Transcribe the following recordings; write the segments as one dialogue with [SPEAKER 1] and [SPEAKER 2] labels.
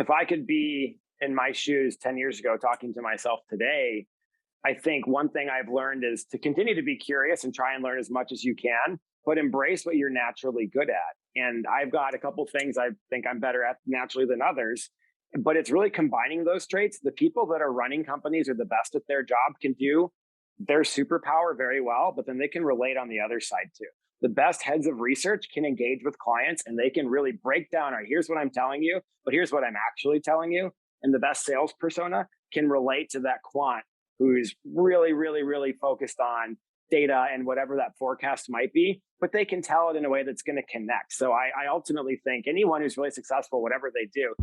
[SPEAKER 1] if I could be in my shoes 10 years ago talking to myself today, I think one thing I've learned is to continue to be curious and try and learn as much as you can, but embrace what you're naturally good at. And I've got a couple things I think I'm better at naturally than others, but it's really combining those traits. The people that are running companies are the best at their job, can do their superpower very well, but then they can relate on the other side too. The best heads of research can engage with clients and they can really break down, all right, here's what I'm telling you, but here's what I'm actually telling you. And the best sales persona can relate to that quant who's really, really, really focused on data and whatever that forecast might be, but they can tell it in a way that's going to connect. So I ultimately think anyone who's really successful, whatever they do.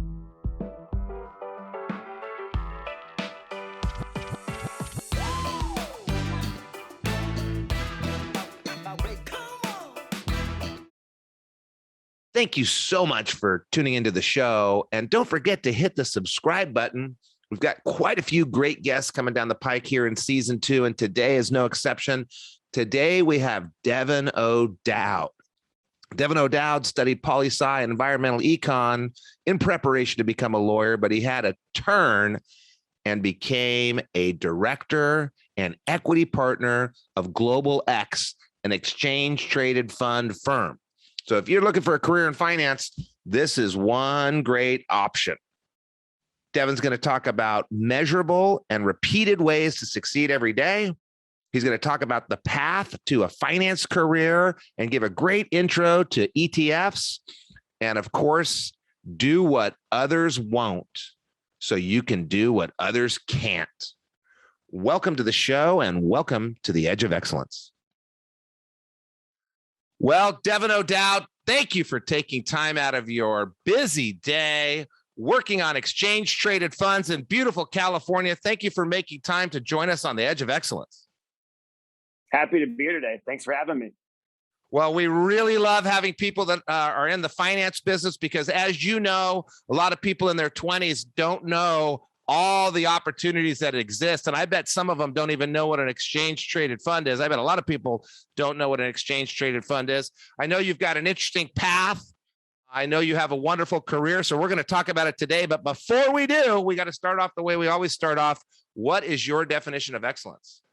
[SPEAKER 2] Thank you so much for tuning into the show. And don't forget to hit the subscribe button. We've got quite a few great guests coming down the pike here in season 2, and today is no exception. Today we have Devan O'Dowd. Devan O'Dowd studied poli-sci and environmental econ in preparation to become a lawyer, but he had a turn and became a director and equity partner of Global X, an exchange-traded fund firm. So if you're looking for a career in finance, this is one great option. Devan's going to talk about measurable and repeated ways to succeed every day. He's going to talk about the path to a finance career and give a great intro to ETFs. And of course, do what others won't so you can do what others can't. Welcome to the show and welcome to the Edge of Excellence. Well, Devan O'Dowd, thank you for taking time out of your busy day working on exchange-traded funds in beautiful California. Thank you for making time to join us on the Edge of Excellence.
[SPEAKER 1] Happy to be here today. Thanks for having me.
[SPEAKER 2] Well, we really love having people that are in the finance business because, as you know, a lot of people in their 20s don't know all the opportunities that exist. And I bet some of them don't even know what an exchange-traded fund is. I bet a lot of people don't know what an exchange-traded fund is. I know you've got an interesting path. I know you have a wonderful career, so we're going to talk about it today. But before we do, we got to start off the way we always start off. What is your definition of excellence?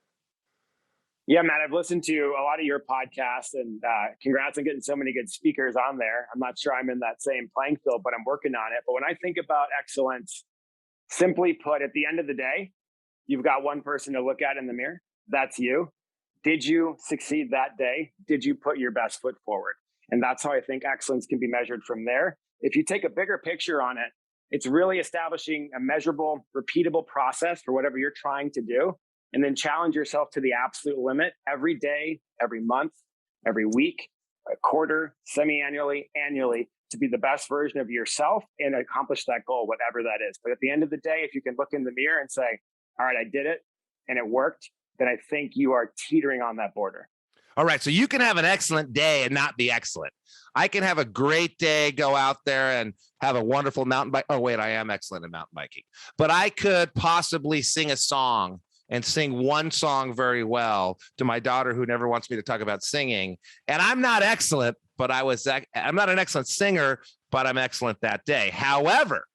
[SPEAKER 1] Yeah, Matt, I've listened to a lot of your podcasts and congrats on getting so many good speakers on there. I'm not sure I'm in that same playing field, but I'm working on it. But when I think about excellence, simply put, at the end of the day, you've got one person to look at in the mirror. That's you. Did you succeed that day? Did you put your best foot forward? And that's how I think excellence can be measured from there. If you take a bigger picture on it, it's really establishing a measurable, repeatable process for whatever you're trying to do, and then challenge yourself to the absolute limit every day, every month, every week, a quarter, semi-annually, annually, to be the best version of yourself and accomplish that goal, whatever that is. But at the end of the day, if you can look in the mirror and say, all right, I did it and it worked, then I think you are teetering on that border.
[SPEAKER 2] All right. So you can have an excellent day and not be excellent. I can have a great day, go out there and have a wonderful mountain bike. Oh, wait, I am excellent in mountain biking. But I could possibly sing a song and sing one song very well to my daughter who never wants me to talk about singing. And I'm not excellent, but I'm not an excellent singer, but I'm excellent that day. However,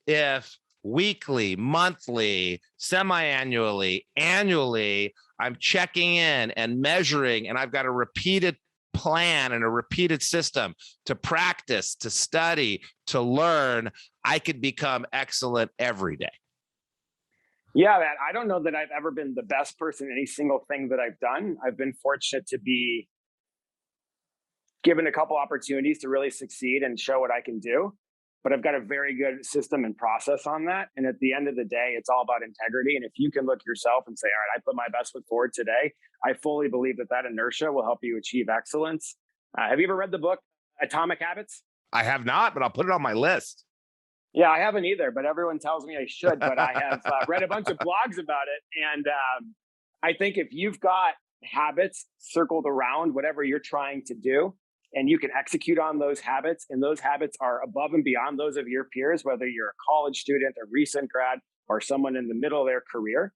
[SPEAKER 2] if weekly, monthly, semi-annually, annually, I'm checking in and measuring, and I've got a repeated plan and a repeated system to practice, to study, to learn, I could become excellent every day.
[SPEAKER 1] Yeah, man, I don't know that I've ever been the best person in any single thing that I've done. I've been fortunate to be given a couple opportunities to really succeed and show what I can do. But I've got a very good system and process on that. And at the end of the day, it's all about integrity. And if you can look yourself and say, all right, I put my best foot forward today, I fully believe that that inertia will help you achieve excellence. Have you ever read the book Atomic Habits?
[SPEAKER 2] I have not, but I'll put it on my list.
[SPEAKER 1] Yeah, I haven't either, but everyone tells me I should. But I have read a bunch of blogs about it. And I think if you've got habits circled around whatever you're trying to do, and you can execute on those habits, and those habits are above and beyond those of your peers, whether you're a college student, a recent grad, or someone in the middle of their career,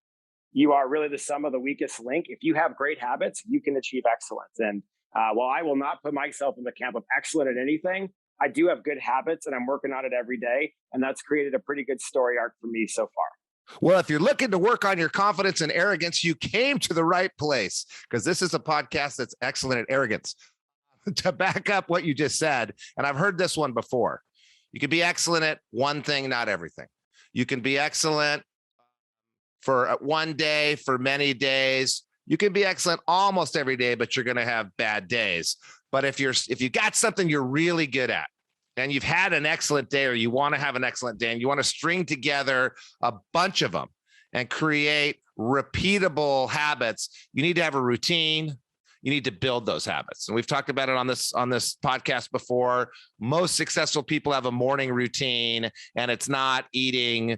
[SPEAKER 1] you are really the sum of the weakest link. If you have great habits, you can achieve excellence. And while I will not put myself in the camp of excellent at anything, I do have good habits and I'm working on it every day. And that's created a pretty good story arc for me so far.
[SPEAKER 2] Well, if you're looking to work on your confidence and arrogance, you came to the right place, because this is a podcast that's excellent at arrogance. To back up what you just said, and I've heard this one before, you can be excellent at one thing, not everything. You can be excellent for one day, for many days. You can be excellent almost every day, but you're going to have bad days. But if you got something you're really good at, and you've had an excellent day, or you want to have an excellent day, and you want to string together a bunch of them and create repeatable habits, you need to have a routine. You need to build those habits. And we've talked about it on this podcast before. Most successful people have a morning routine, and it's not eating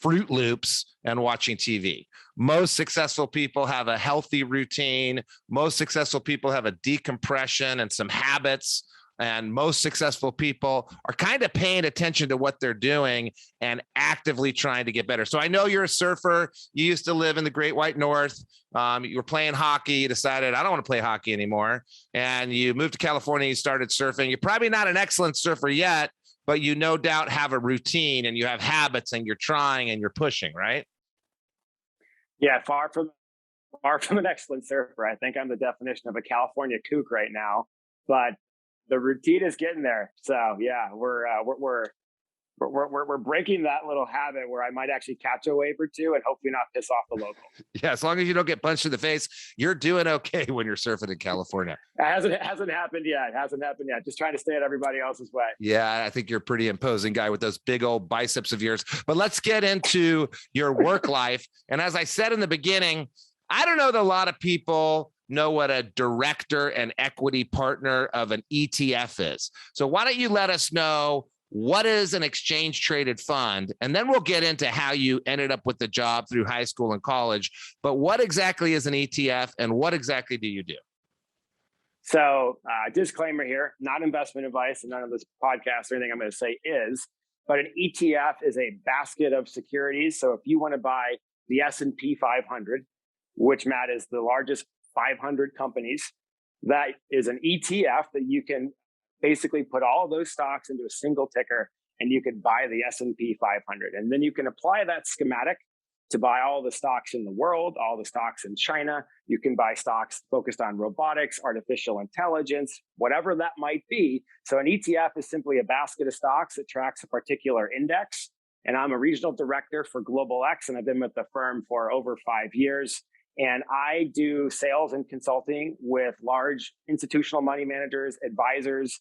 [SPEAKER 2] Fruit Loops and watching TV. Most successful people have a healthy routine. Most successful people have a decompression and some habits. And most successful people are kind of paying attention to what they're doing and actively trying to get better. So I know you're a surfer. You used to live in the Great White North. You were playing hockey. You decided, I don't want to play hockey anymore. And you moved to California. You started surfing. You're probably not an excellent surfer yet, but you no doubt have a routine and you have habits and you're trying and you're pushing, right?
[SPEAKER 1] Yeah, far from an excellent surfer. I think I'm the definition of a California kook right now, but the routine is getting there. So yeah, we're breaking that little habit where I might actually catch a wave or two and hopefully not piss off the locals.
[SPEAKER 2] Yeah, as long as you don't get punched in the face, you're doing okay when you're surfing in California.
[SPEAKER 1] It hasn't happened yet. It hasn't happened yet. Just trying to stay at everybody else's way.
[SPEAKER 2] Yeah, I think you're a pretty imposing guy with those big old biceps of yours. But let's get into your work life. And as I said in the beginning, I don't know that a lot of people know what a director and equity partner of an ETF is. So why don't you let us know what is an exchange traded fund? And then we'll get into how you ended up with the job through high school and college. But what exactly is an ETF and what exactly do you do?
[SPEAKER 1] So disclaimer here, not investment advice, and none of this podcast or anything I'm going to say is, but an ETF is a basket of securities. So if you want to buy the S&P 500, which, Matt, is the largest 500 companies, that is an ETF that you can basically put all those stocks into a single ticker and you could buy the S&P 500. And then you can apply that schematic to buy all the stocks in the world, all the stocks in China. You can buy stocks focused on robotics, artificial intelligence, whatever that might be. So an ETF is simply a basket of stocks that tracks a particular index. And I'm a regional director for Global X, and I've been with the firm for over 5 years. And I do sales and consulting with large institutional money managers, advisors,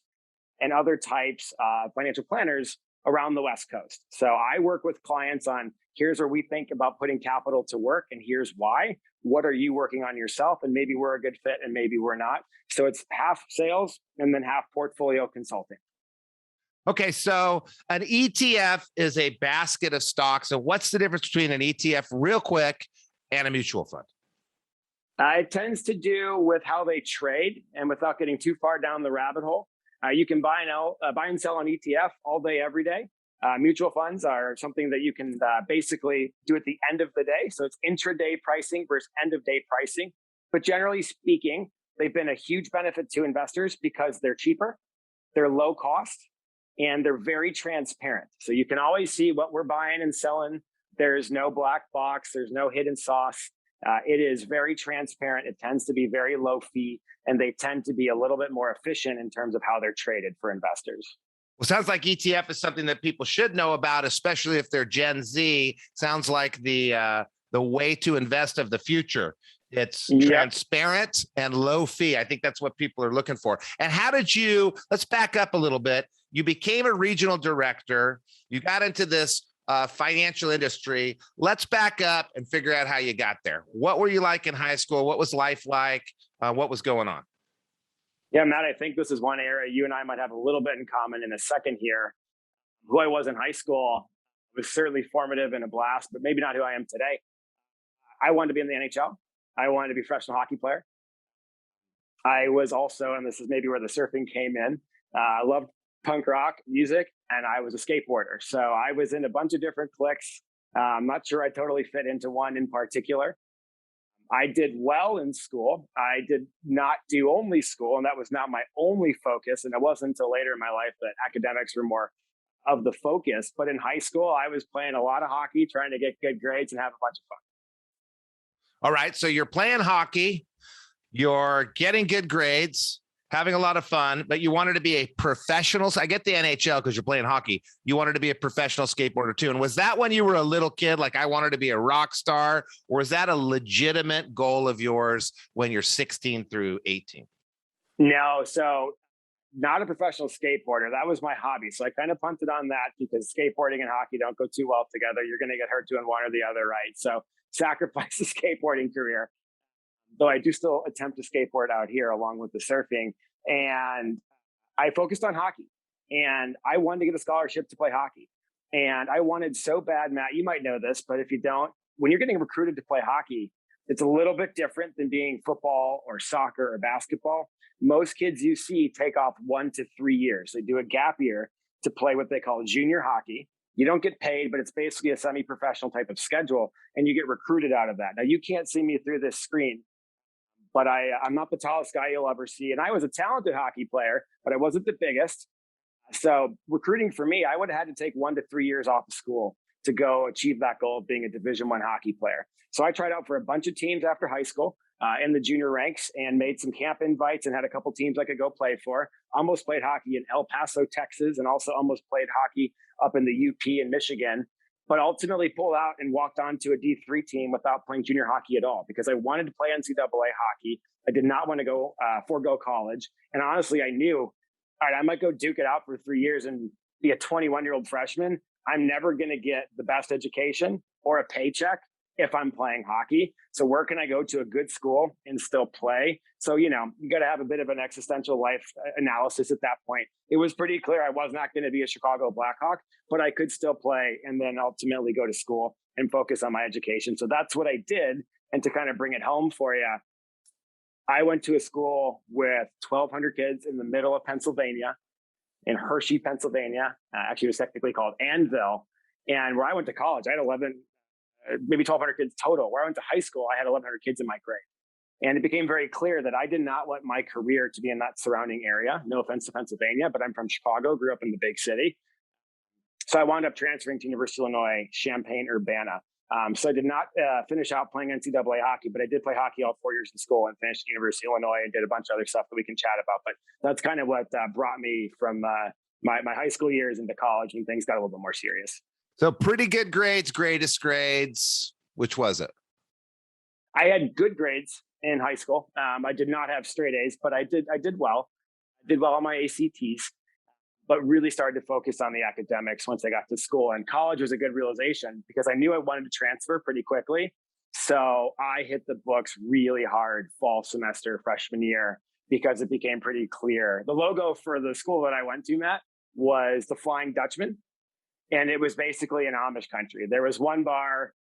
[SPEAKER 1] and other types of financial planners around the West Coast. So I work with clients on, here's where we think about putting capital to work, and here's why. What are you working on yourself? And maybe we're a good fit and maybe we're not. So it's half sales and then half portfolio consulting.
[SPEAKER 2] Okay, so an ETF is a basket of stocks. So what's the difference between an ETF, real quick, and a mutual fund?
[SPEAKER 1] It tends to do with how they trade, and without getting too far down the rabbit hole, you can buy and sell on ETF all day, every day. Mutual funds are something that you can basically do at the end of the day. So it's intraday pricing versus end of day pricing. But generally speaking, they've been a huge benefit to investors because they're cheaper, they're low cost, and they're very transparent. So you can always see what we're buying and selling. There's no black box. There's no hidden sauce. It is very transparent. It tends to be very low fee, and they tend to be a little bit more efficient in terms of how they're traded for investors.
[SPEAKER 2] Well, sounds like ETF is something that people should know about, especially if they're Gen Z. Sounds like the way to invest of the future. It's transparent and low fee. I think that's what people are looking for. And how did you, let's back up a little bit. You became a regional director. You got into this financial industry. Let's back up and figure out how you got there. What were you like in high school? What was life like? What was going on?
[SPEAKER 1] Yeah, Matt, I think this is one area you and I might have a little bit in common in a second here. Who I was in high school was certainly formative and a blast, but maybe not who I am today. I wanted to be in the NHL. I wanted to be a professional hockey player. I was also, and this is maybe where the surfing came in, I loved punk rock music, and I was a skateboarder. So I was in a bunch of different cliques. I'm not sure I totally fit into one in particular. I did well in school. I did not do only school, and that was not my only focus. And it wasn't until later in my life that academics were more of the focus. But in high school, I was playing a lot of hockey, trying to get good grades and have a bunch of fun.
[SPEAKER 2] All right. So you're playing hockey, you're getting good grades, having a lot of fun, but you wanted to be a professional. I get the NHL because you're playing hockey. You wanted to be a professional skateboarder too. And was that when you were a little kid, like I wanted to be a rock star, or is that a legitimate goal of yours when you're 16 through 18?
[SPEAKER 1] No, so not a professional skateboarder. That was my hobby. So I kind of punted on that because skateboarding and hockey don't go too well together. You're going to get hurt doing one or the other, right? So sacrifice the skateboarding career, though I do still attempt to skateboard out here along with the surfing. And I focused on hockey, and I wanted to get a scholarship to play hockey. And I wanted so bad, Matt, you might know this, but if you don't, when you're getting recruited to play hockey, it's a little bit different than being football or soccer or basketball. Most kids you see take off 1 to 3 years. They do a gap year to play what they call junior hockey. You don't get paid, but it's basically a semi-professional type of schedule, and you get recruited out of that. Now, you can't see me through this screen, but I'm not the tallest guy you'll ever see. And I was a talented hockey player, but I wasn't the biggest. So recruiting for me, I would have had to take 1 to 3 years off of school to go achieve that goal of being a Division I hockey player. So I tried out for a bunch of teams after high school in the junior ranks and made some camp invites and had a couple teams I could go play for. Almost played hockey in El Paso, Texas, and also almost played hockey up in the UP in Michigan, but ultimately pulled out and walked onto a D3 team without playing junior hockey at all because I wanted to play NCAA hockey. I did not want to go forego college. And honestly, I knew, all right, I might go duke it out for 3 years and be a 21-year-old freshman. I'm never going to get the best education or a paycheck if I'm playing hockey. So where can I go to a good school and still play? So, you got to have a bit of an existential life analysis at that point. It was pretty clear I was not going to be a Chicago Blackhawk, but I could still play and then ultimately go to school and focus on my education. So that's what I did. And to kind of bring it home for you, I went to a school with 1,200 kids in the middle of Pennsylvania, in Hershey, Pennsylvania. Actually, it was technically called Annville. And where I went to college, I had maybe 1,200 kids total. Where I went to high school, I had 1,100 kids in my grade. And it became very clear that I did not want my career to be in that surrounding area. No offense to Pennsylvania, but I'm from Chicago, grew up in the big city. So I wound up transferring to University of Illinois, Champaign-Urbana. So I did not finish out playing NCAA hockey, but I did play hockey all 4 years in school and finished at University of Illinois and did a bunch of other stuff that we can chat about. But that's kind of what brought me from my high school years into college when things got a little bit more serious.
[SPEAKER 2] So pretty good grades, greatest grades. Which was it?
[SPEAKER 1] I had good grades in high school. I did not have straight A's, but I did well. I did well on my ACTs, but really started to focus on the academics once I got to school. And college was a good realization because I knew I wanted to transfer pretty quickly. So I hit the books really hard fall semester, freshman year, because it became pretty clear. The logo for the school that I went to, Matt, was the Flying Dutchman. And it was basically an Amish country. There was one bar,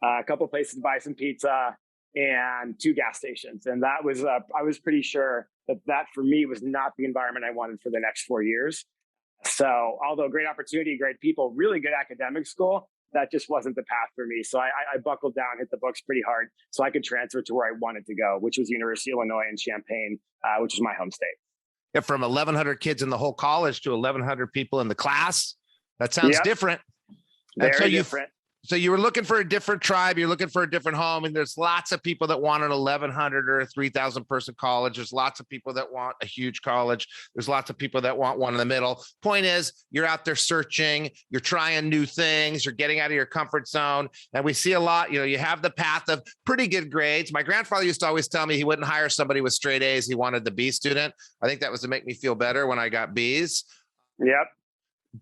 [SPEAKER 1] a couple places to buy some pizza, and 2 gas stations. And that was, I was pretty sure that for me was not the environment I wanted for the next 4 years. So although great opportunity, great people, really good academic school, that just wasn't the path for me. So I buckled down, hit the books pretty hard so I could transfer to where I wanted to go, which was University of Illinois in Champaign, which is my home state.
[SPEAKER 2] Yeah, from 1,100 kids in the whole college to 1,100 people in the class. That sounds different.
[SPEAKER 1] Very different.
[SPEAKER 2] So you were looking for a different tribe. You're looking for a different home. And there's lots of people that want an 1,100 or a 3,000 person college. There's lots of people that want a huge college. There's lots of people that want one in the middle. Point is, you're out there searching, you're trying new things, you're getting out of your comfort zone. And we see a lot, you have the path of pretty good grades. My grandfather used to always tell me he wouldn't hire somebody with straight A's. He wanted the B student. I think that was to make me feel better when I got B's.
[SPEAKER 1] Yep.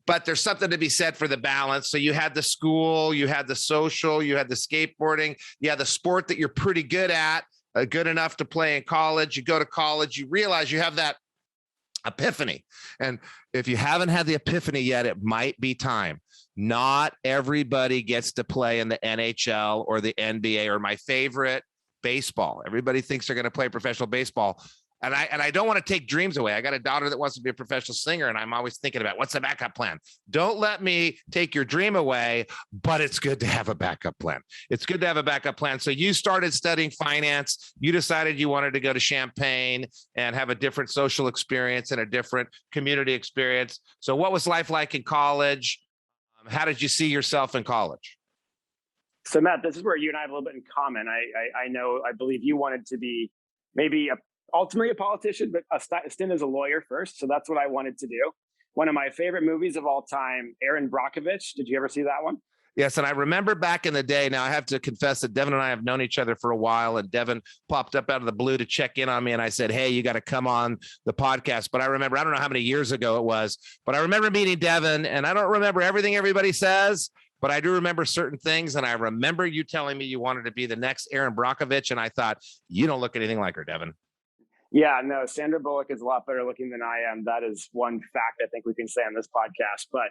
[SPEAKER 2] But there's something to be said for the balance. So you had the school, you had the social, you had the skateboarding, you had the sport that you're pretty good at, good enough to play in college. You go to college, you realize you have that epiphany. And if you haven't had the epiphany yet, it might be time. Not everybody gets to play in the NHL or the NBA or my favorite, baseball. Everybody thinks they're going to play professional baseball. I don't want to take dreams away. I got a daughter that wants to be a professional singer, and I'm always thinking about what's the backup plan. Don't let me take your dream away, but it's good to have a backup plan. It's good to have a backup plan. So you started studying finance. You decided you wanted to go to Champaign and have a different social experience and a different community experience. So what was life like in college? How did you see yourself in college?
[SPEAKER 1] So Matt, this is where you and I have a little bit in common. I believe you wanted to be maybe ultimately a politician, but a stint as a lawyer first. So that's what I wanted to do. One of my favorite movies of all time, Aaron Brockovich. Did you ever see that one?
[SPEAKER 2] Yes, and I remember back in the day. Now I have to confess that Devan and I have known each other for a while, and Devan popped up out of the blue to check in on me, and I said, "Hey, you got to come on the podcast." But I remember, I don't know how many years ago it was, but I remember meeting Devan, and I don't remember everything everybody says, but I do remember certain things, and I remember you telling me you wanted to be the next Aaron Brockovich, and I thought, you don't look anything like her, Devan.
[SPEAKER 1] Yeah, no, Sandra Bullock is a lot better looking than I am. That is one fact I think we can say on this podcast. But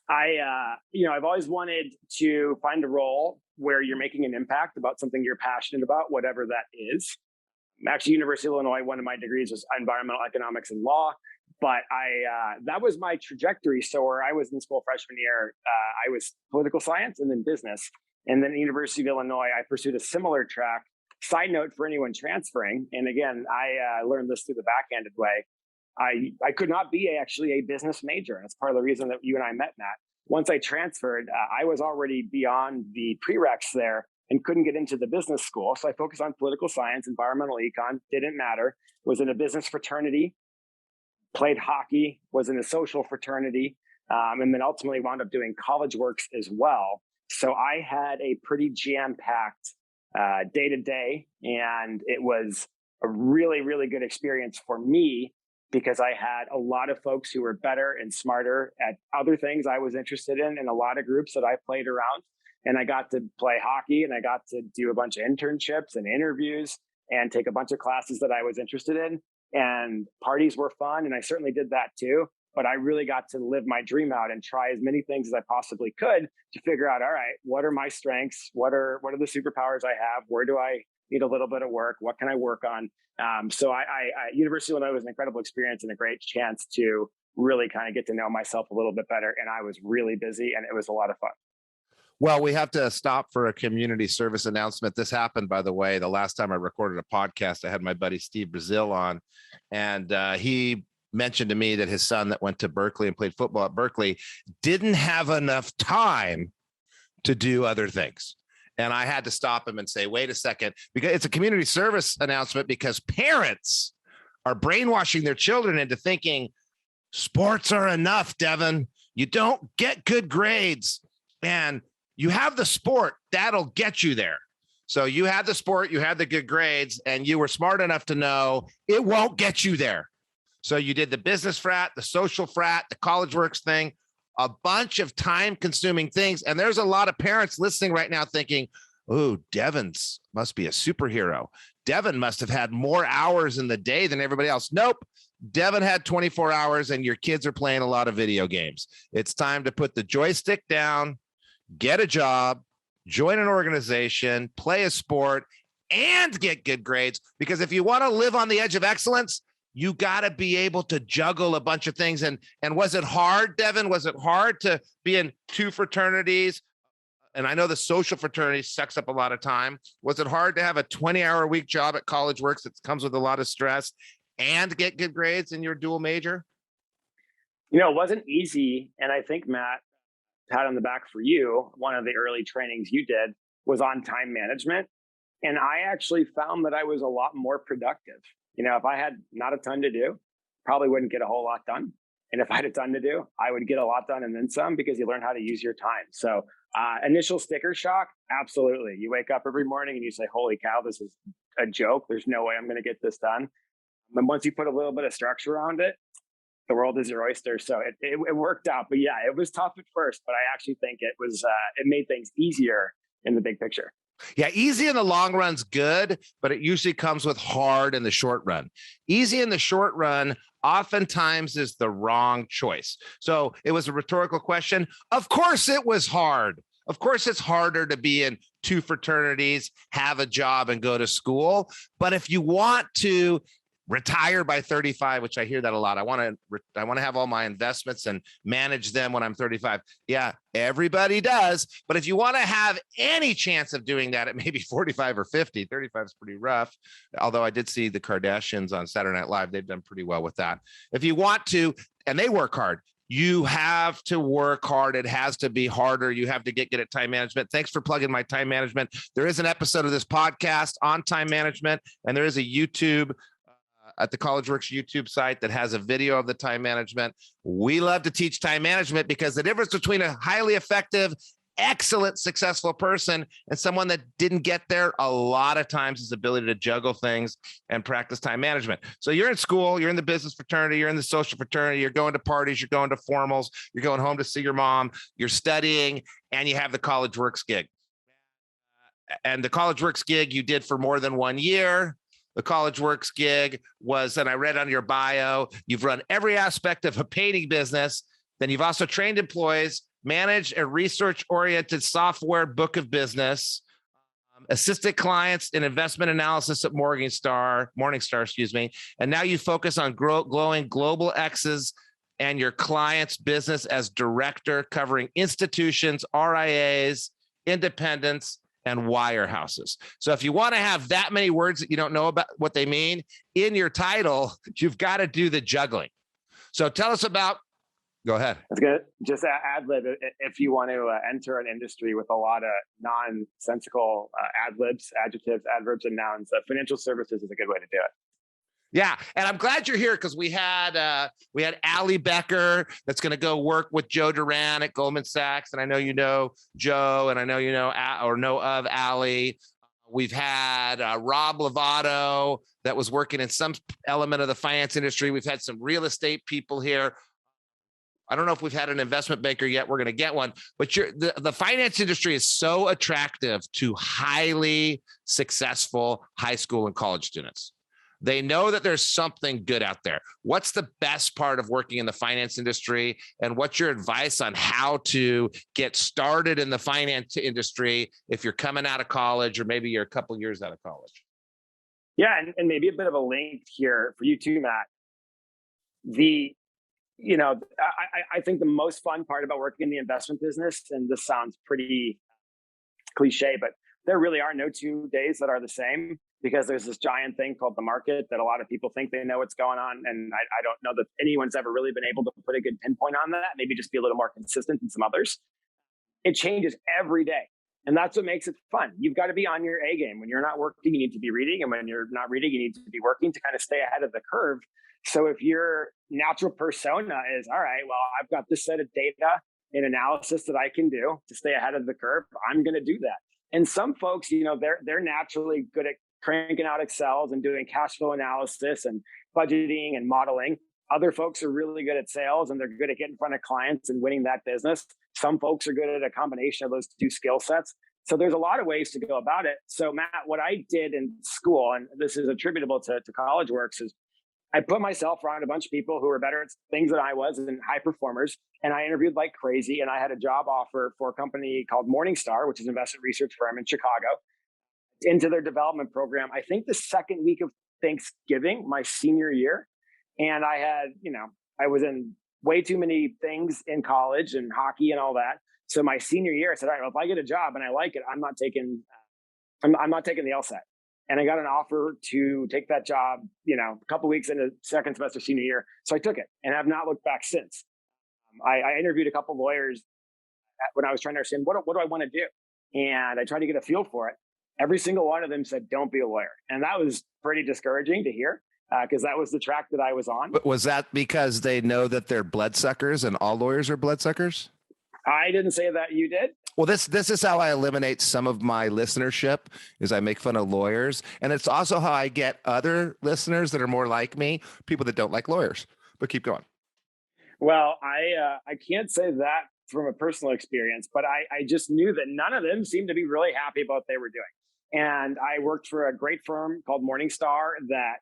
[SPEAKER 1] I've always wanted to find a role where you're making an impact about something you're passionate about, whatever that is. Actually, University of Illinois, one of my degrees was environmental economics and law, but that was my trajectory. So where I was in school freshman year, I was political science and then business. And then at the University of Illinois, I pursued a similar track. Side note for anyone transferring, and again, I learned this through the backhanded way. I could not be actually a business major. And it's part of the reason that you and I met, Matt. Once I transferred, I was already beyond the prereqs there and couldn't get into the business school. So I focused on political science, environmental econ, didn't matter, was in a business fraternity, played hockey, was in a social fraternity, and then ultimately wound up doing college works as well. So I had a pretty jam-packed day to day, and it was a really, really good experience for me because I had a lot of folks who were better and smarter at other things I was interested in a lot of groups that I played around. And I got to play hockey, and I got to do a bunch of internships and interviews and take a bunch of classes that I was interested in. And parties were fun, and I certainly did that too. But I really got to live my dream out and try as many things as I possibly could to figure out, all right, what are my strengths? What are the superpowers I have? Where do I need a little bit of work? What can I work on? So University of Illinois was an incredible experience and a great chance to really kind of get to know myself a little bit better. And I was really busy, and it was a lot of fun.
[SPEAKER 2] Well, we have to stop for a community service announcement. This happened, by the way, the last time I recorded a podcast. I had my buddy Steve Brazil on, and he mentioned to me that his son that went to Berkeley and played football at Berkeley didn't have enough time to do other things. And I had to stop him and say, wait a second, because it's a community service announcement because parents are brainwashing their children into thinking sports are enough, Devan. You don't get good grades and you have the sport that'll get you there. So you had the sport, you had the good grades, and you were smart enough to know it won't get you there. So you did the business frat, the social frat, the college works thing, a bunch of time consuming things. And there's a lot of parents listening right now thinking, oh, Devan's must be a superhero. Devan must have had more hours in the day than everybody else. Nope. Devan had 24 hours and your kids are playing a lot of video games. It's time to put the joystick down, get a job, join an organization, play a sport, and get good grades. Because if you want to live on the edge of excellence, you got to be able to juggle a bunch of things. And was it hard, Devan? Was it hard to be in two fraternities? And I know the social fraternity sucks up a lot of time. Was it hard to have a 20-hour-a-week job at College Works that comes with a lot of stress and get good grades in your dual major?
[SPEAKER 1] It wasn't easy. And I think, Matt, pat on the back for you, one of the early trainings you did was on time management. And I actually found that I was a lot more productive. If I had not a ton to do, probably wouldn't get a whole lot done. And if I had a ton to do, I would get a lot done and then some because you learn how to use your time. So initial sticker shock, absolutely. You wake up every morning and you say, holy cow, this is a joke. There's no way I'm going to get this done. And once you put a little bit of structure around it, the world is your oyster. So it worked out. But yeah, it was tough at first, but I actually think it made things easier in the big picture.
[SPEAKER 2] Yeah, easy in the long run's good, but it usually comes with hard in the short run. Easy in the short run oftentimes is the wrong choice. So it was a rhetorical question. Of course it was hard. Of course, it's harder to be in two fraternities, have a job, and go to school. But if you want to retire by 35, which I hear that a lot. I want to have all my investments and manage them when I'm 35. Yeah, everybody does. But if you want to have any chance of doing that at maybe 45 or 50, 35 is pretty rough. Although I did see the Kardashians on Saturday Night Live. They've done pretty well with that. If you want to, and they work hard, you have to work hard. It has to be harder. You have to get good at time management. Thanks for plugging my time management. There is an episode of this podcast on time management, and there is a YouTube at the CollegeWorks YouTube site that has a video of the time management. We love to teach time management because the difference between a highly effective, excellent, successful person and someone that didn't get there a lot of times is the ability to juggle things and practice time management. So you're in school, you're in the business fraternity, you're in the social fraternity, you're going to parties, you're going to formals, you're going home to see your mom, you're studying, and you have the CollegeWorks gig. And the CollegeWorks gig you did for more than 1 year. The CollegeWorks gig was, and I read on your bio, you've run every aspect of a painting business. Then you've also trained employees, managed a research-oriented software book of business, assisted clients in investment analysis at Morningstar, and now you focus on growing global X's and your client's business as director, covering institutions, RIAs, independents, and wirehouses. So if you want to have that many words that you don't know about what they mean in your title, you've got to do the juggling. So tell us about, go ahead.
[SPEAKER 1] That's good. Just ad lib. If you want to enter an industry with a lot of nonsensical ad libs, adjectives, adverbs, and nouns, financial services is a good way to do it.
[SPEAKER 2] Yeah, and I'm glad you're here because we had Allie Becker that's going to go work with Joe Duran at Goldman Sachs, and I know you know Joe, and I know you know of Allie. We've had Rob Lovato that was working in some element of the finance industry. We've had some real estate people here. I don't know if we've had an investment banker yet. We're going to get one, but the finance industry is so attractive to highly successful high school and college students. They know that there's something good out there. What's the best part of working in the finance industry? And what's your advice on how to get started in the finance industry if you're coming out of college or maybe you're a couple years out of college?
[SPEAKER 1] Yeah, and maybe a bit of a link here for you too, Matt. I think the most fun part about working in the investment business, and this sounds pretty cliche, but there really are no 2 days that are the same, because there's this giant thing called the market that a lot of people think they know what's going on. And I don't know that anyone's ever really been able to put a good pinpoint on that, maybe just be a little more consistent than some others. It changes every day. And that's what makes it fun. You've got to be on your A game. When you're not working, you need to be reading. And when you're not reading, you need to be working to kind of stay ahead of the curve. So if your natural persona is, all right, well, I've got this set of data and analysis that I can do to stay ahead of the curve, I'm going to do that. And some folks, they're naturally good at cranking out Excels and doing cash flow analysis and budgeting and modeling. Other folks are really good at sales and they're good at getting in front of clients and winning that business. Some folks are good at a combination of those two skill sets. So there's a lot of ways to go about it. So Matt, what I did in school, and this is attributable to CollegeWorks, is I put myself around a bunch of people who were better at things than I was and high performers. And I interviewed like crazy. And I had a job offer for a company called Morningstar, which is an investment research firm in Chicago, into their development program. I think the second week of Thanksgiving, my senior year. And I had, I was in way too many things in college and hockey and all that. So my senior year, I said, all right, well, if I get a job and I like it, I'm not taking the LSAT. And I got an offer to take that job, a couple of weeks into second semester senior year. So I took it and have not looked back since. I interviewed a couple of lawyers when I was trying to understand what do I want to do? And I tried to get a feel for it. Every single one of them said, don't be a lawyer. And that was pretty discouraging to hear because that was the track that I was on.
[SPEAKER 2] But was that because they know that they're bloodsuckers and all lawyers are bloodsuckers?
[SPEAKER 1] I didn't say that. You did.
[SPEAKER 2] Well, this is how I eliminate some of my listenership is I make fun of lawyers. And it's also how I get other listeners that are more like me, people that don't like lawyers, but keep going.
[SPEAKER 1] Well, I can't say that from a personal experience, but I just knew that none of them seemed to be really happy about what they were doing. And I worked for a great firm called Morningstar that,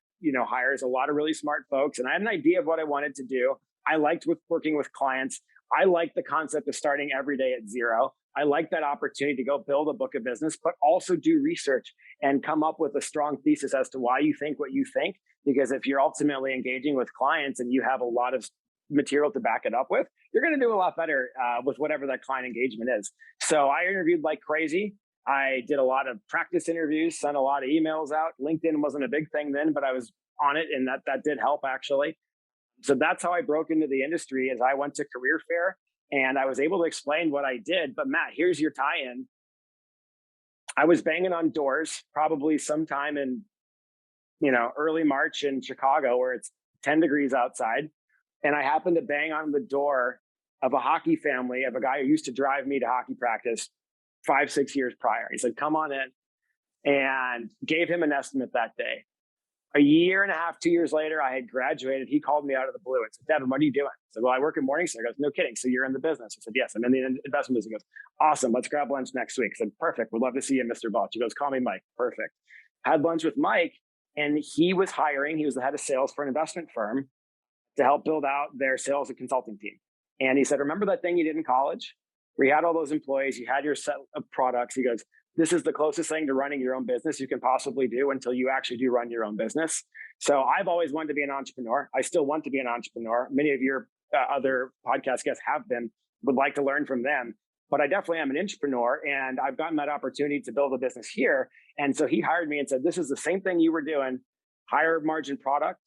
[SPEAKER 1] hires a lot of really smart folks. And I had an idea of what I wanted to do. I liked working with clients. I like the concept of starting every day at zero. I like that opportunity to go build a book of business, but also do research and come up with a strong thesis as to why you think what you think. Because if you're ultimately engaging with clients and you have a lot of material to back it up with, you're going to do a lot better with whatever that client engagement is. So I interviewed like crazy. I did a lot of practice interviews, sent a lot of emails out. LinkedIn wasn't a big thing then, but I was on it, and that did help actually. So that's how I broke into the industry. As I went to career fair and I was able to explain what I did. But Matt, here's your tie-in. I was banging on doors probably sometime in early March in Chicago where it's 10 degrees outside, and I happened to bang on the door of a hockey family of a guy who used to drive me to hockey practice 5-6 years prior. He said, "Come on in," and gave him an estimate that day. A year and a half, 2 years later, I had graduated. He called me out of the blue and said, "Devin, what are you doing?" I said, "Well, I work in Morningstar." He goes, "No kidding. So you're in the business?" I said, "Yes, I'm in the investment business." He goes, "Awesome. Let's grab lunch next week." I said, "Perfect. We'd love to see you, Mr. Balch." He goes, "Call me Mike." Perfect. Had lunch with Mike, and he was hiring. He was the head of sales for an investment firm to help build out their sales and consulting team. And he said, "Remember that thing you did in college where you had all those employees, you had your set of products?" He goes, "This is the closest thing to running your own business you can possibly do until you actually do run your own business." So I've always wanted to be an entrepreneur. I still want to be an entrepreneur. Many of your other podcast guests have been, would like to learn from them. But I definitely am an entrepreneur, and I've gotten that opportunity to build a business here. And so he hired me and said, "This is the same thing you were doing, higher margin product,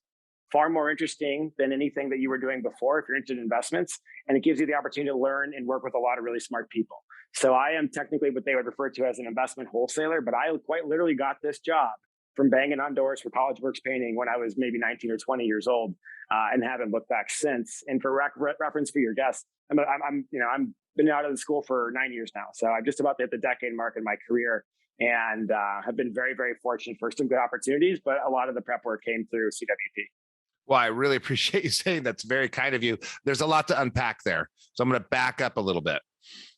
[SPEAKER 1] far more interesting than anything that you were doing before if you're interested in investments. And it gives you the opportunity to learn and work with a lot of really smart people." So I am technically what they would refer to as an investment wholesaler, but I quite literally got this job from banging on doors for College Works Painting when I was maybe 19 or 20 years old, and haven't looked back since. And for reference for your guests, I'm been out of the school for 9 years now. So I'm just about to hit the decade mark in my career, and have been very, very fortunate for some good opportunities, but a lot of the prep work came through CWP.
[SPEAKER 2] Well, I really appreciate you saying that's very kind of you. There's a lot to unpack there. So I'm going to back up a little bit.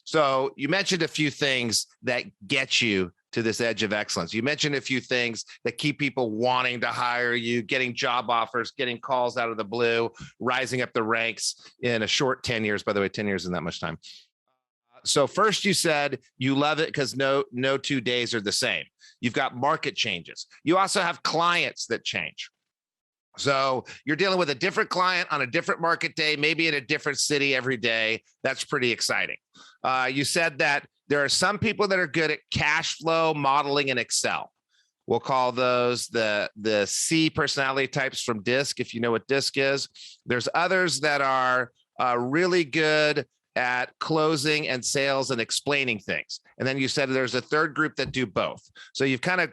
[SPEAKER 2] So you mentioned a few things that get you to this edge of excellence. You mentioned a few things that keep people wanting to hire you, getting job offers, getting calls out of the blue, rising up the ranks in a short 10 years. By the way, 10 years isn't that much time. So first you said you love it because no 2 days are the same. You've got market changes. You also have clients that change. So you're dealing with a different client on a different market day, maybe in a different city every day. That's pretty exciting. You said that there are some people that are good at cash flow modeling in Excel. We'll call those the C personality types from DISC, if you know what DISC is. There's others that are really good at closing and sales and explaining things. And then you said there's a third group that do both. So you've kind of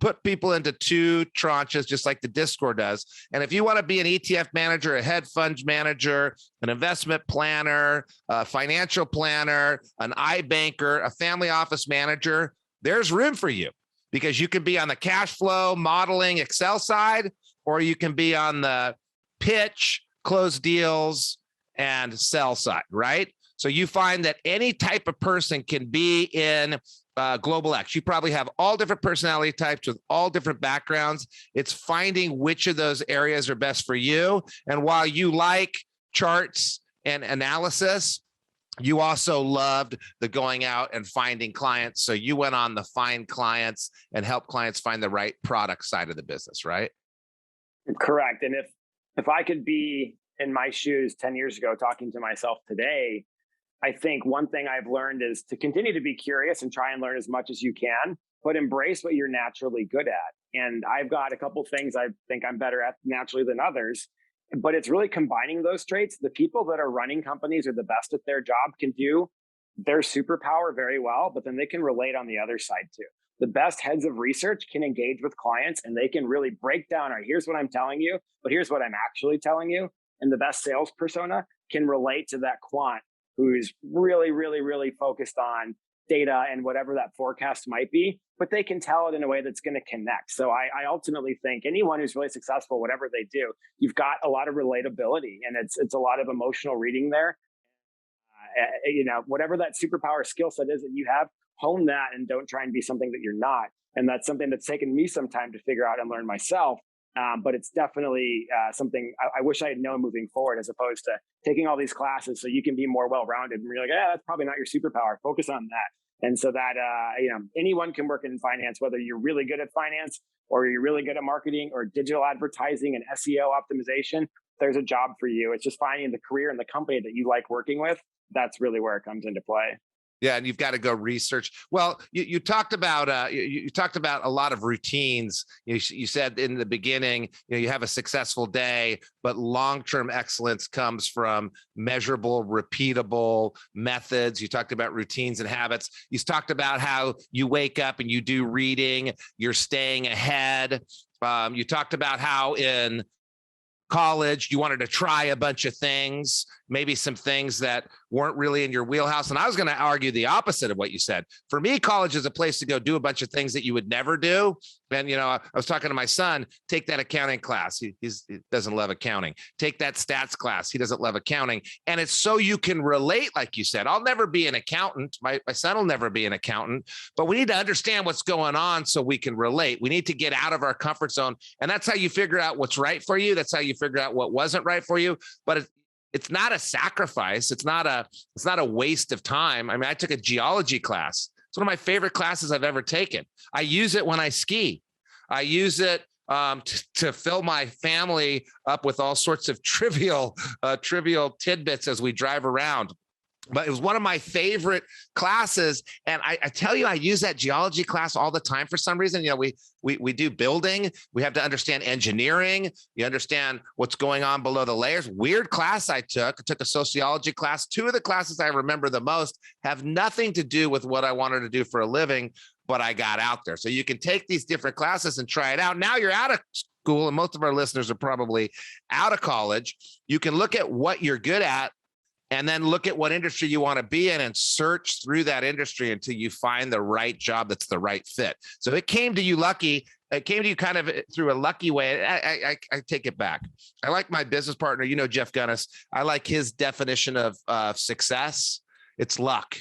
[SPEAKER 2] put people into two tranches, just like the Discord does. And if you want to be an ETF manager, a hedge fund manager, an investment planner, a financial planner, an iBanker, a family office manager, there's room for you, because you can be on the cash flow modeling Excel side, or you can be on the pitch, close deals, and sell side, right? So you find that any type of person can be in Global X. You probably have all different personality types with all different backgrounds. It's finding which of those areas are best for you. And while you like charts and analysis, you also loved the going out and finding clients. So you went on the find clients and help clients find the right product side of the business, right?
[SPEAKER 1] Correct. And if I could be in my shoes 10 years ago talking to myself today, I think one thing I've learned is to continue to be curious and try and learn as much as you can, but embrace what you're naturally good at. And I've got a couple things I think I'm better at naturally than others, but it's really combining those traits. The people that are running companies are the best at their job, can do their superpower very well, but then they can relate on the other side too. The best heads of research can engage with clients and they can really break down, all right, here's what I'm telling you, but here's what I'm actually telling you. And the best sales persona can relate to that quant who's really, really, really focused on data and whatever that forecast might be, but they can tell it in a way that's going to connect. So I ultimately think anyone who's really successful, whatever they do, you've got a lot of relatability, and it's a lot of emotional reading there. Whatever that superpower skill set is that you have, hone that and don't try and be something that you're not. And that's something that's taken me some time to figure out and learn myself. But it's definitely something I wish I had known moving forward, as opposed to taking all these classes so you can be more well-rounded. And you're like, that's probably not your superpower. Focus on that. And so that, anyone can work in finance, whether you're really good at finance or you're really good at marketing or digital advertising and SEO optimization. There's a job for you. It's just finding the career and the company that you like working with. That's really where it comes into play.
[SPEAKER 2] Yeah, and you've got to go research. Well, you talked about you talked about a lot of routines. You said in the beginning, you have a successful day, but long-term excellence comes from measurable, repeatable methods. You talked about routines and habits. You talked about how you wake up and you do reading. You're staying ahead. You talked about how in college you wanted to try a bunch of things, maybe some things that weren't really in your wheelhouse. And I was going to argue the opposite of what you said. For me, college is a place to go do a bunch of things that you would never do. And, I was talking to my son, take that accounting class. He doesn't love accounting. Take that stats class. He doesn't love accounting. And it's so you can relate, like you said. I'll never be an accountant. My son will never be an accountant, but we need to understand what's going on so we can relate. We need to get out of our comfort zone. And that's how you figure out what's right for you. That's how you figure out what wasn't right for you. But it's not a sacrifice. It's not a waste of time. I mean, I took a geology class. It's one of my favorite classes I've ever taken. I use it when I ski. I use it to fill my family up with all sorts of trivial tidbits as we drive around. But it was one of my favorite classes. And I tell you, I use that geology class all the time for some reason. We do building. We have to understand engineering. You understand what's going on below the layers. Weird class I took. I took a sociology class. Two of the classes I remember the most have nothing to do with what I wanted to do for a living, but I got out there. So you can take these different classes and try it out. Now you're out of school, and most of our listeners are probably out of college. You can look at what you're good at and then look at what industry you want to be in and search through that industry until you find the right job that's the right fit. So it came to you lucky. It came to you kind of through a lucky way. I take it back. I like my business partner, Jeff Gunnis. I like his definition of success. It's luck.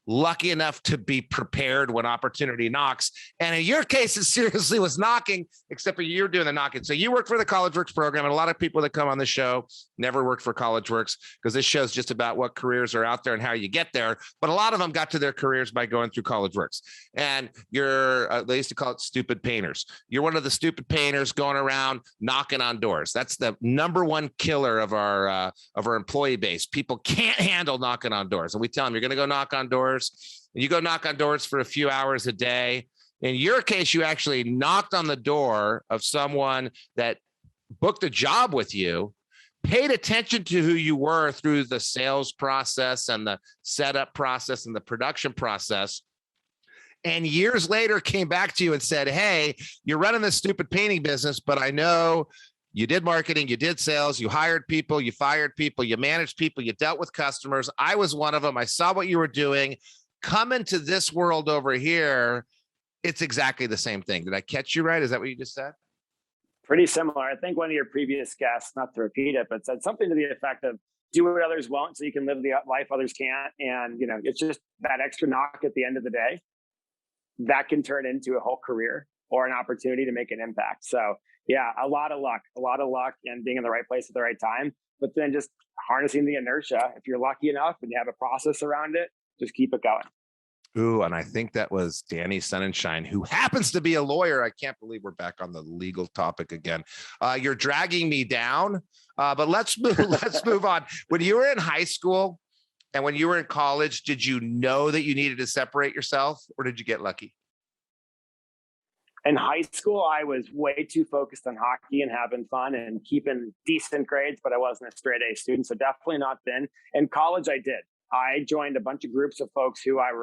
[SPEAKER 2] Lucky enough to be prepared when opportunity knocks. And in your case, it seriously was knocking, except for you're doing the knocking. So you work for the College Works program, and a lot of people that come on the show never worked for College Works, because this show's just about what careers are out there and how you get there. But a lot of them got to their careers by going through College Works. And they used to call it stupid painters. You're one of the stupid painters going around knocking on doors. That's the number one killer of our employee base. People can't handle knocking on doors. And we tell them, you're going to go knock on doors. And you go knock on doors for a few hours a day. In your case, you actually knocked on the door of someone that booked a job with you, paid attention to who you were through the sales process and the setup process and the production process, and years later came back to you and said, hey, you're running this stupid painting business, but I know you did marketing, you did sales, you hired people, you fired people, you managed people, you dealt with customers. I was one of them. I saw what you were doing. Come into this world over here. It's exactly the same thing. Did I catch you right? Is that what you just said?
[SPEAKER 1] Pretty similar. I think one of your previous guests, not to repeat it, but said something to the effect of do what others won't so you can live the life others can't. And, it's just that extra knock at the end of the day that can turn into a whole career or an opportunity to make an impact. So yeah, a lot of luck and being in the right place at the right time, but then just harnessing the inertia. If you're lucky enough and you have a process around it, just keep it going.
[SPEAKER 2] Ooh, and I think that was Danny Sonnenschein, who happens to be a lawyer. I can't believe we're back on the legal topic again. You're dragging me down, but let's move on. When you were in high school and when you were in college, did you know that you needed to separate yourself, or did you get lucky?
[SPEAKER 1] In high school, I was way too focused on hockey and having fun and keeping decent grades, but I wasn't a straight A student, so definitely not then. In college, I did. I joined a bunch of groups of folks who I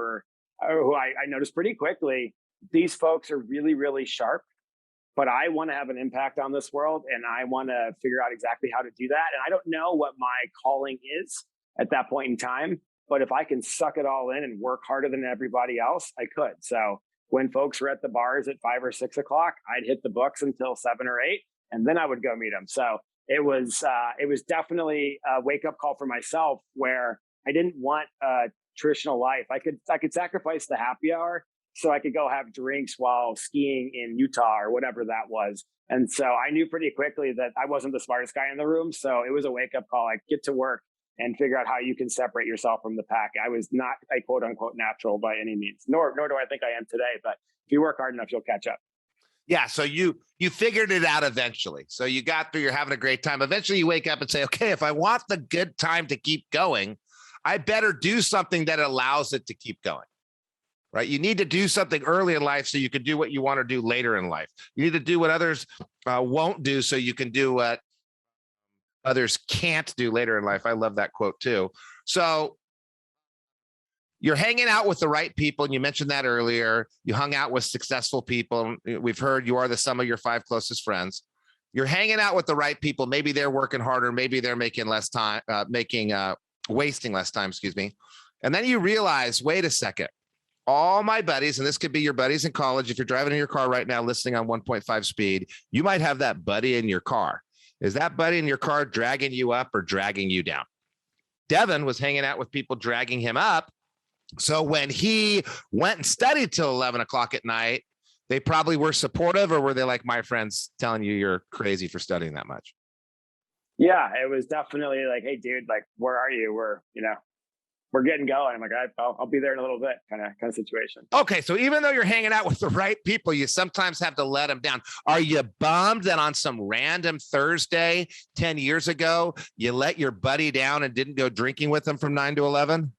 [SPEAKER 1] noticed pretty quickly, these folks are really, really sharp, but I want to have an impact on this world, and I want to figure out exactly how to do that. And I don't know what my calling is at that point in time, but if I can suck it all in and work harder than everybody else, I could. So when folks were at the bars at 5 or 6 o'clock, I'd hit the books until 7 or 8, and then I would go meet them. So it was definitely a wake up call for myself where I didn't want a traditional life. I could sacrifice the happy hour so I could go have drinks while skiing in Utah or whatever that was. And so I knew pretty quickly that I wasn't the smartest guy in the room. So it was a wake up call. Like, get to work and figure out how you can separate yourself from the pack. I was not a quote unquote natural by any means, nor do I think I am today. But if you work hard enough, you'll catch up.
[SPEAKER 2] Yeah. So you figured it out eventually. So you got through, you're having a great time. Eventually you wake up and say, okay, if I want the good time to keep going, I better do something that allows it to keep going. Right? You need to do something early in life so you can do what you want to do later in life. You need to do what others won't do so you can do what others can't do later in life. I love that quote too. So you're hanging out with the right people. And you mentioned that earlier. You hung out with successful people. We've heard you are the sum of your 5 closest friends. You're hanging out with the right people. Maybe they're working harder. Maybe they're making less time, wasting less time, excuse me. And then you realize, wait a second, all my buddies, and this could be your buddies in college. If you're driving in your car right now, listening on 1.5 speed, you might have that buddy in your car. Is that buddy in your car dragging you up or dragging you down? Devan was hanging out with people dragging him up. So when he went and studied till 11 o'clock at night, they probably were supportive, or were they like my friends telling you you're crazy for studying that much?
[SPEAKER 1] Yeah, it was definitely like, hey, dude, like, where are you? We're getting going. I'm like, I'll be there in a little bit, kind of situation.
[SPEAKER 2] Okay, so even though you're hanging out with the right people, you sometimes have to let them down. Are you bummed that on some random Thursday 10 years ago, you let your buddy down and didn't go drinking with him from 9 to 11?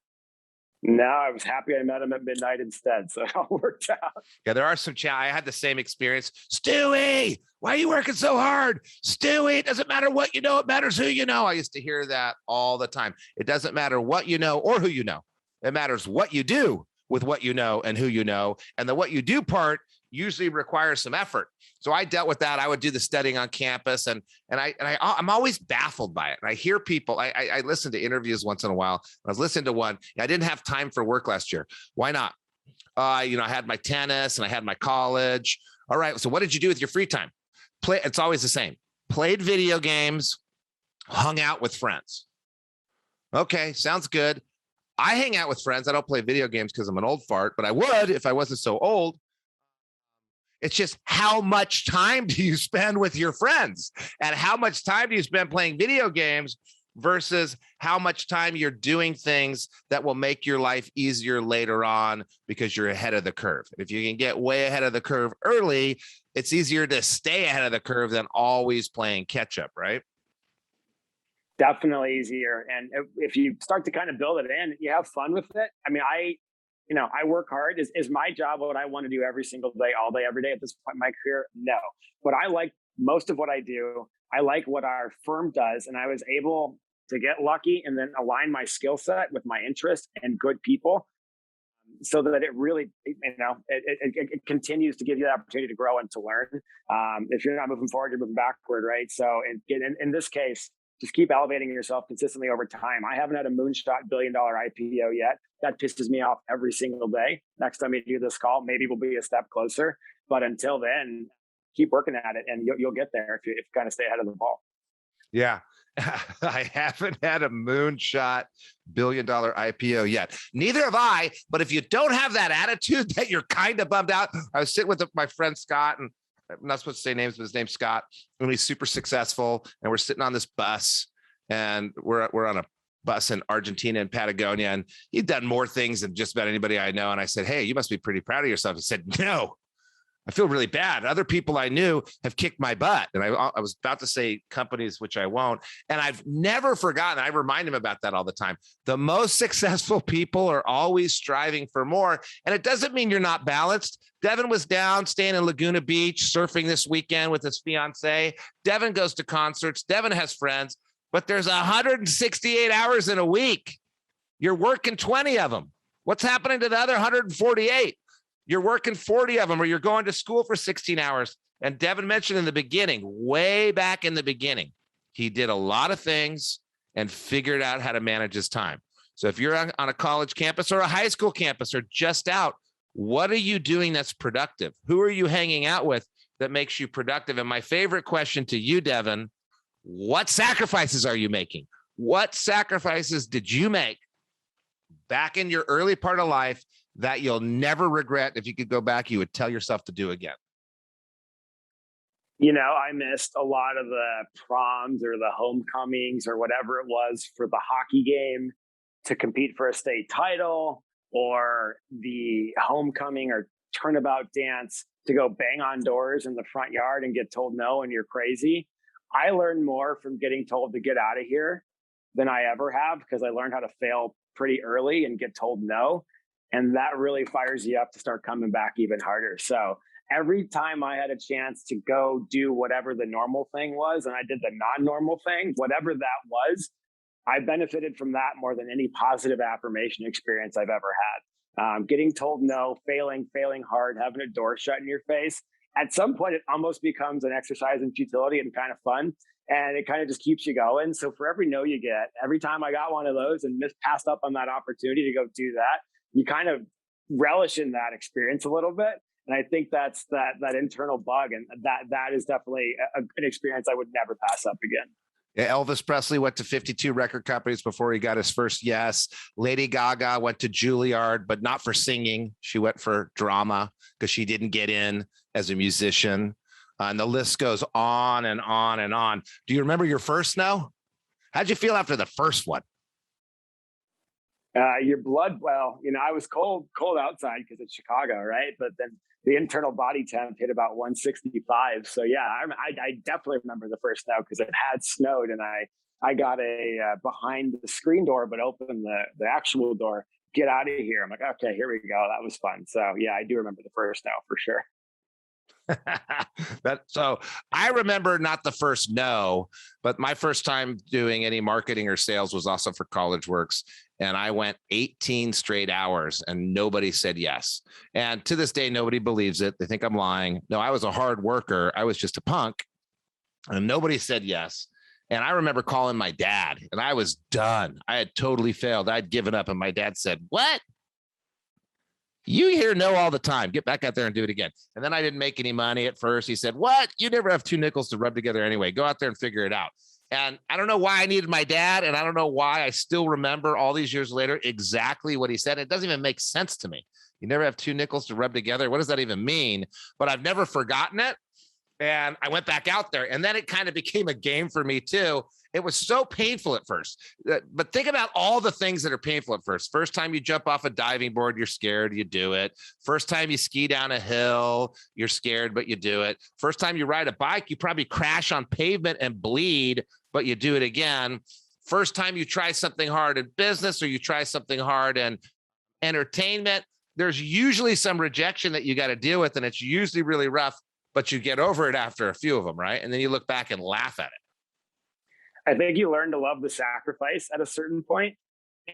[SPEAKER 1] No, I was happy I met him at midnight instead, so it all worked out.
[SPEAKER 2] Yeah, there are some I had the same experience. Stewie, why are you working so hard? Stewie, it doesn't matter what you know, it matters who you know. I used to hear that all the time. It doesn't matter what you know or who you know. It matters what you do with what you know and who you know. And the what you do part usually requires some effort. So I dealt with that. I would do the studying on campus, and I'm always baffled by it. And I hear people, I listen to interviews once in a while. I was listening to one. I didn't have time for work last year. Why not? I had my tennis and I had my college. All right. So what did you do with your free time? It's always the same. Played video games, hung out with friends. Okay. Sounds good. I hang out with friends. I don't play video games because I'm an old fart, but I would if I wasn't so old. It's just, how much time do you spend with your friends, and how much time do you spend playing video games versus how much time you're doing things that will make your life easier later on because you're ahead of the curve. If you can get way ahead of the curve early, it's easier to stay ahead of the curve than always playing catch up, right?
[SPEAKER 1] Definitely easier. And if you start to kind of build it in, you have fun with it. I mean, I work hard. Is my job what I want to do every single day, all day, every day at this point in my career? No. But I like most of what I do. I like what our firm does. And I was able to get lucky and then align my skill set with my interest and good people, so that it really, it continues to give you the opportunity to grow and to learn. If you're not moving forward, you're moving backward, right? So in this case, just keep elevating yourself consistently over time. I haven't had a moonshot $1 billion IPO yet. That pisses me off every single day. Next time we do this call, maybe we'll be a step closer. But until then, keep working at it, and you'll get there if you kind of stay ahead of the ball.
[SPEAKER 2] Yeah. I haven't had a moonshot $1 billion IPO yet. Neither have I. But if you don't have that attitude that you're kind of bummed out. I was sitting with my friend Scott, and I'm not supposed to say names, but his name's Scott, and he's super successful. And we're sitting on this bus, and we're on a bus in Argentina and Patagonia, and he'd done more things than just about anybody I know. And I said, "Hey, you must be pretty proud of yourself." He said, "No, I feel really bad. Other people I knew have kicked my butt." And I was about to say companies, which I won't. And I've never forgotten. I remind him about that all the time. The most successful people are always striving for more. And it doesn't mean you're not balanced. Devan was down staying in Laguna Beach, surfing this weekend with his fiance. Devan goes to concerts. Devan has friends, but there's 168 hours in a week. You're working 20 of them. What's happening to the other 148? You're working 40 of them, or you're going to school for 16 hours. And Devan mentioned in the beginning, way back in the beginning, he did a lot of things and figured out how to manage his time. So if you're on a college campus or a high school campus or just out, what are you doing that's productive? Who are you hanging out with that makes you productive? And my favorite question to you, Devan, what sacrifices are you making? What sacrifices did you make back in your early part of life that you'll never regret? If you could go back, you would tell yourself to do again?
[SPEAKER 1] I missed a lot of the proms or the homecomings or whatever it was for the hockey game to compete for a state title, or the homecoming or turnabout dance to go bang on doors in the front yard and get told no and you're crazy. I learned more from getting told to get out of here than I ever have, because I learned how to fail pretty early and get told no. And that really fires you up to start coming back even harder. So every time I had a chance to go do whatever the normal thing was, and I did the non-normal thing, whatever that was, I benefited from that more than any positive affirmation experience I've ever had. Getting told no, failing hard, having a door shut in your face. At some point, it almost becomes an exercise in futility and kind of fun. And it kind of just keeps you going. So for every no you get, every time I got one of those and passed up on that opportunity to go do that, you kind of relish in that experience a little bit. And I think that's that internal bug, and that is definitely an experience I would never pass up again.
[SPEAKER 2] Yeah, Elvis Presley went to 52 record companies before he got his first yes. Lady Gaga went to Juilliard, but not for singing. She went for drama because she didn't get in as a musician. And the list goes on and on and on. Do you remember your first no? How'd you feel after the first one?
[SPEAKER 1] Your blood, well, I was cold outside because it's Chicago, right? But then the internal body temp hit about 165. So yeah, I definitely remember the first snow because it had snowed, and I got a behind the screen door, but opened the actual door. Get out of here! I'm like, okay, here we go. That was fun. So yeah, I do remember the first snow for sure.
[SPEAKER 2] So I remember not the first no, but my first time doing any marketing or sales was also for College Works. And I went 18 straight hours and nobody said yes. And to this day, nobody believes it. They think I'm lying. No, I was a hard worker. I was just a punk and nobody said yes. And I remember calling my dad and I was done. I had totally failed. I'd given up. And my dad said, "What? You hear no all the time. Get back out there and do it again." And then I didn't make any money at first. He said, "What? You never have two nickels to rub together anyway. Go out there and figure it out." And I don't know why I needed my dad. And I don't know why I still remember all these years later exactly what he said. It doesn't even make sense to me. You never have two nickels to rub together. What does that even mean? But I've never forgotten it. And I went back out there, and then it kind of became a game for me too. It was so painful at first, but think about all the things that are painful at first. First time you jump off a diving board, you're scared, you do it. First time you ski down a hill, you're scared, but you do it. First time you ride a bike, you probably crash on pavement and bleed, but you do it again. First time you try something hard in business, or you try something hard in entertainment, there's usually some rejection that you got to deal with, and it's usually really rough, but you get over it after a few of them, right? And then you look back and laugh at it.
[SPEAKER 1] I think you learn to love the sacrifice at a certain point.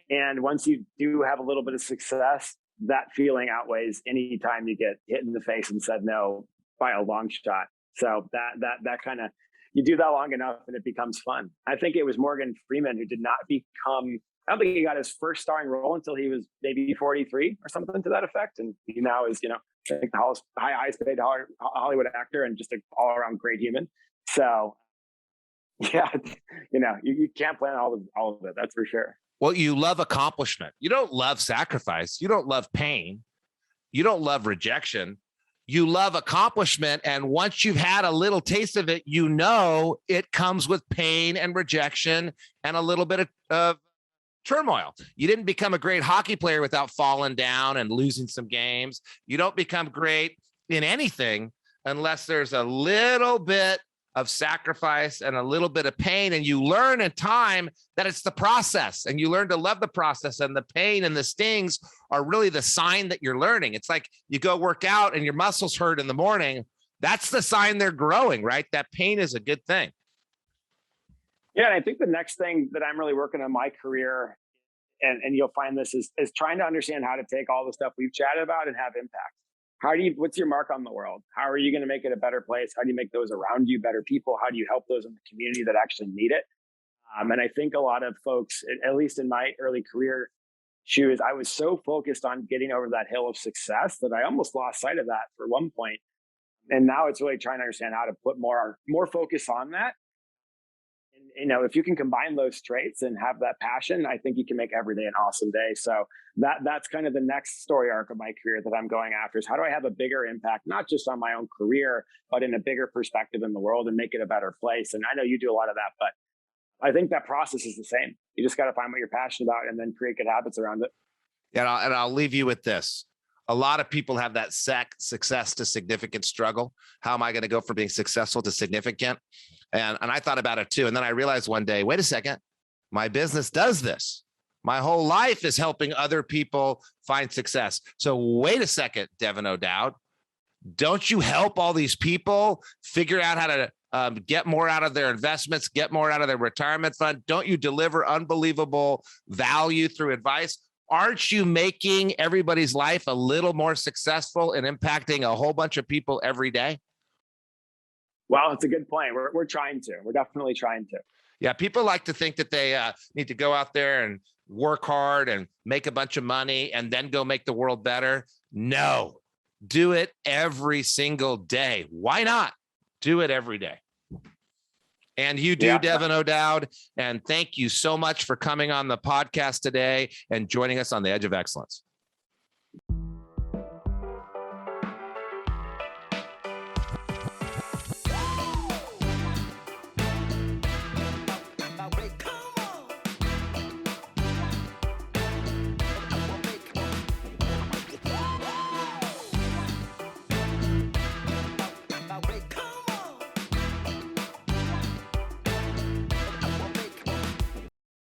[SPEAKER 1] And once you do have a little bit of success, that feeling outweighs any time you get hit in the face and said no by a long shot. So that kind of, you do that long enough and it becomes fun. I think it was Morgan Freeman who did not become, I don't think he got his first starring role until he was maybe 43 or something to that effect. And he now is, I think the highest paid Hollywood actor and just an all around great human. So yeah, you can't plan all of it. That's for sure.
[SPEAKER 2] Well, you love accomplishment. You don't love sacrifice. You don't love pain. You don't love rejection. You love accomplishment. And once you've had a little taste of it, it comes with pain and rejection and a little bit of turmoil. You didn't become a great hockey player without falling down and losing some games. You don't become great in anything unless there's a little bit of sacrifice and a little bit of pain. And you learn in time that it's the process, and you learn to love the process, and the pain and the stings are really the sign that you're learning. It's like you go work out and your muscles hurt in the morning. That's the sign they're growing, right? That pain is a good thing.
[SPEAKER 1] Yeah. And I think the next thing that I'm really working on my career, and you'll find this is trying to understand how to take all the stuff we've chatted about and have impact. What's your mark on the world? How are you going to make it a better place? How do you make those around you better people? How do you help those in the community that actually need it? And I think a lot of folks, at least in my early career shoes, I was so focused on getting over that hill of success that I almost lost sight of that for one point. And now it's really trying to understand how to put more focus on that if you can combine those traits and have that passion, I think you can make every day an awesome day. So that's kind of the next story arc of my career that I'm going after, is how do I have a bigger impact, not just on my own career, but in a bigger perspective in the world and make it a better place. And I know you do a lot of that, but I think that process is the same. You just got to find what you're passionate about and then create good habits around it.
[SPEAKER 2] Yeah, and I'll leave you with this. A lot of people have that success to significant struggle. How am I going to go from being successful to significant? And I thought about it too. And then I realized one day, wait a second, my business does this. My whole life is helping other people find success. So wait a second, Devan O'Dowd, don't you help all these people figure out how to get more out of their investments, get more out of their retirement fund? Don't you deliver unbelievable value through advice? Aren't you making everybody's life a little more successful and impacting a whole bunch of people every day?
[SPEAKER 1] Well, it's a good point. We're trying to. We're definitely trying to.
[SPEAKER 2] Yeah, people like to think that they need to go out there and work hard and make a bunch of money and then go make the world better. No, do it every single day. Why not? Do it every day. And you do, Devan O'Dowd. And thank you so much for coming on the podcast today and joining us on the Edge of Excellence.